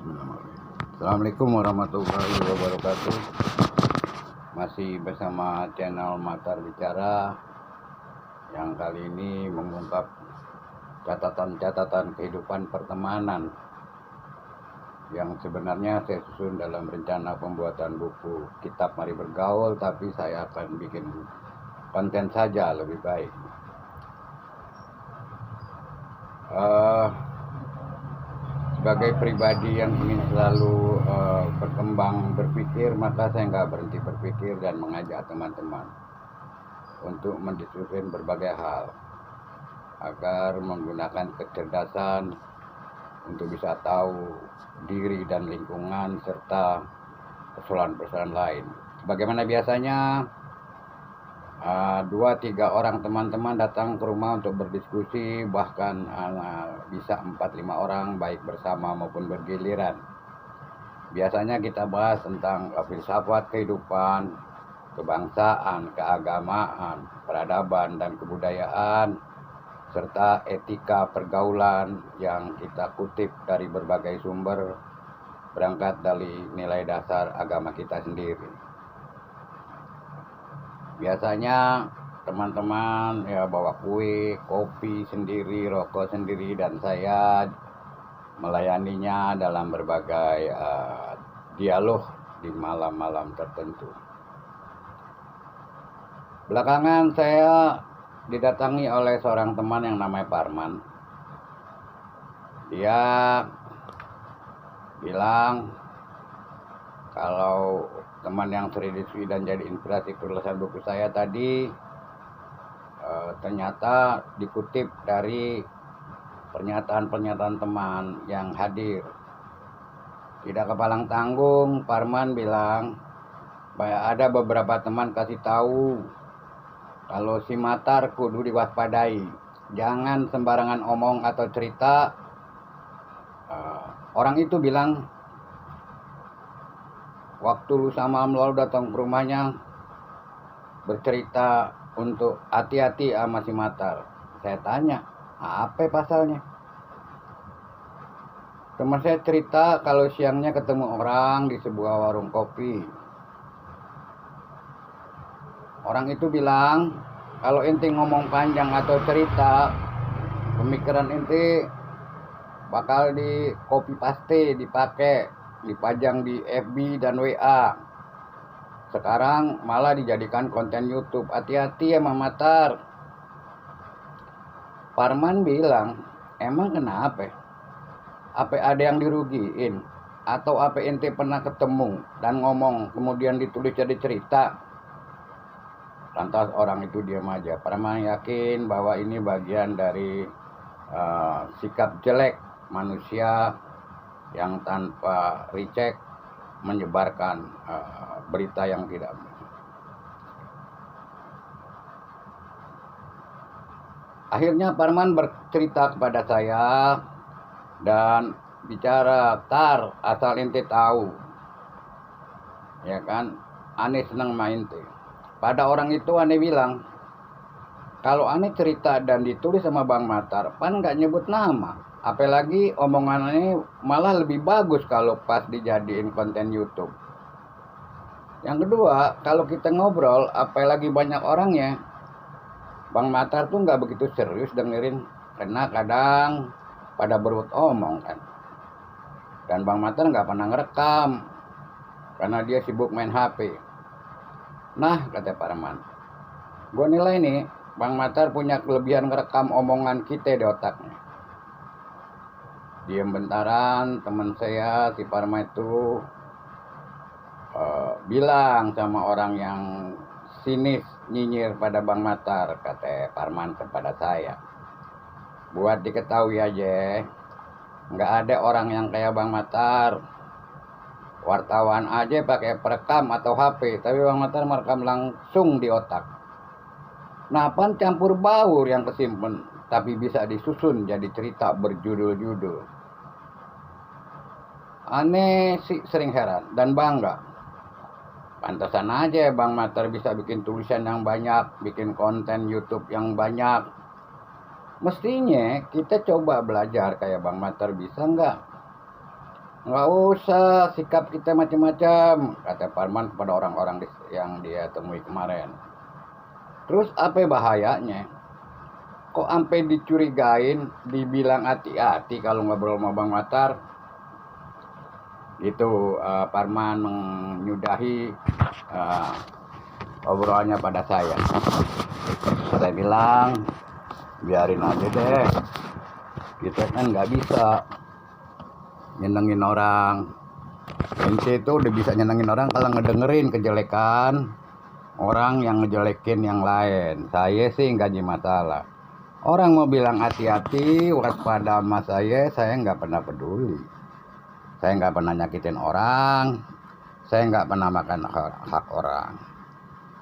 Bismillahirrahmanirrahim. Assalamualaikum warahmatullahi wabarakatuh. Masih bersama channel Matar Bicara yang kali ini mengungkap catatan-catatan kehidupan pertemanan yang sebenarnya saya susun dalam rencana pembuatan buku kitab Mari Bergaul, tapi saya akan bikin konten saja lebih baik. Sebagai pribadi yang ingin selalu berkembang berpikir, maka saya nggak berhenti berpikir dan mengajak teman-teman untuk mendiskusikan berbagai hal agar menggunakan kecerdasan untuk bisa tahu diri dan lingkungan serta persoalan-persoalan lain. Bagaimana biasanya 2-3 orang teman-teman datang ke rumah untuk berdiskusi, bahkan bisa 4-5 orang baik bersama maupun bergiliran. Biasanya kita bahas tentang filsafat kehidupan, kebangsaan, keagamaan, peradaban dan kebudayaan, serta etika pergaulan yang kita kutip dari berbagai sumber berangkat dari nilai dasar agama kita sendiri. Biasanya teman-teman ya bawa kue, kopi sendiri, rokok sendiri, dan saya melayaninya dalam berbagai dialog di malam-malam tertentu. Belakangan saya didatangi oleh seorang teman yang namanya Parman. Dia bilang kalau teman yang serius dan jadi inspirasi penulisan buku saya tadi ternyata dikutip dari pernyataan-pernyataan teman yang hadir. Tidak kepalang tanggung, Parman bilang ada beberapa teman kasih tahu kalau si Matar kudu diwaspadai, jangan sembarangan omong atau cerita. Orang itu bilang waktu lusa malam lalu datang ke rumahnya bercerita untuk hati-hati sama si Matar. Saya tanya, apa pasalnya? Teman saya cerita kalau siangnya ketemu orang di sebuah warung kopi. Orang itu bilang, kalau ente ngomong panjang atau cerita, pemikiran ente bakal di copy paste, dipakai, dipajang di FB dan WA. Sekarang malah dijadikan konten YouTube. Hati-hati ya Mama Matar. Parman bilang, emang kenapa? Apa ada yang dirugiin? Atau apa ente pernah ketemu dan ngomong kemudian ditulis jadi cerita? Lantas orang itu diam aja. Parman yakin bahwa ini bagian dari sikap jelek manusia yang tanpa recheck menyebarkan berita yang tidak benar. Akhirnya Parman bercerita kepada saya dan bicara, Tar, asal ente tahu, ya kan, aneh senang main ente. Pada orang itu aneh bilang, kalau aneh cerita dan ditulis sama Bang Matar, pan nggak nyebut nama. Apalagi omongannya malah lebih bagus kalau pas dijadiin konten YouTube. Yang kedua, kalau kita ngobrol, apalagi banyak orangnya, Bang Matar tuh nggak begitu serius dengerin, karena kadang pada berbuat omong kan. Dan Bang Matar nggak pernah ngerekam, karena dia sibuk main HP. Nah, kata Parman, gue nilai nih, Bang Matar punya kelebihan ngerekam omongan kita di otaknya. Diam bentaran, teman saya si Parman itu bilang sama orang yang sinis nyinyir pada Bang Matar, kata Parman kepada saya, buat diketahui aja, nggak ada orang yang kayak Bang Matar. Wartawan aja pakai perekam atau HP, tapi Bang Matar merekam langsung di otak. Nah, pan campur baur yang kesimpan, tapi bisa disusun jadi cerita berjudul-judul. Aneh sih sering heran dan bangga. Pantasan aja Bang Matar bisa bikin tulisan yang banyak, bikin konten YouTube yang banyak. Mestinya kita coba belajar kayak Bang Matar, bisa nggak? nggak usah sikap kita macam-macam, kata Parman kepada orang-orang yang dia temui kemarin. Terus apa bahayanya? Kok sampai dicurigain, dibilang hati-hati kalau ngobrol sama Bang Matar. Itu Parman menyudahi obrolannya pada saya. Saya bilang, biarin aja deh. Kita kan nggak bisa nyenengin orang. Ente itu udah bisa nyenengin orang kalau ngedengerin kejelekan orang yang ngejelekin yang lain. Saya sih nggak jadi masalah. Orang mau bilang hati-hati, waspada sama saya nggak pernah peduli. Saya nggak pernah nyakitin orang, saya nggak pernah makan hak orang.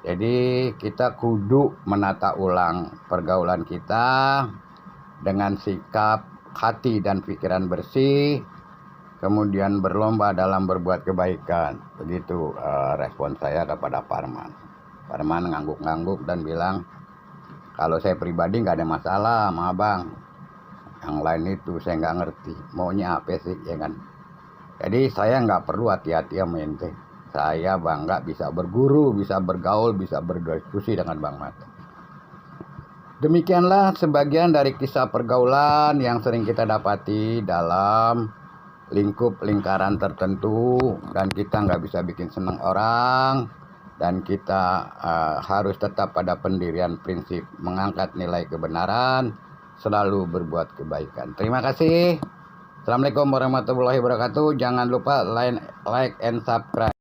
Jadi kita kudu menata ulang pergaulan kita dengan sikap hati dan pikiran bersih, kemudian berlomba dalam berbuat kebaikan. Begitu respon saya kepada Parman. Parman ngangguk-ngangguk dan bilang, kalau saya pribadi nggak ada masalah sama abang. Yang lain itu saya nggak ngerti maunya apa sih, ya kan. Jadi saya nggak perlu hati-hati sama ente. Saya bangga bisa berguru, bisa bergaul, bisa berdiskusi dengan Bang Matar. Demikianlah sebagian dari kisah pergaulan yang sering kita dapati dalam lingkup lingkaran tertentu, dan kita nggak bisa bikin senang orang. Dan kita harus tetap pada pendirian prinsip mengangkat nilai kebenaran, selalu berbuat kebaikan. Terima kasih. Assalamualaikum warahmatullahi wabarakatuh. Jangan lupa like and subscribe.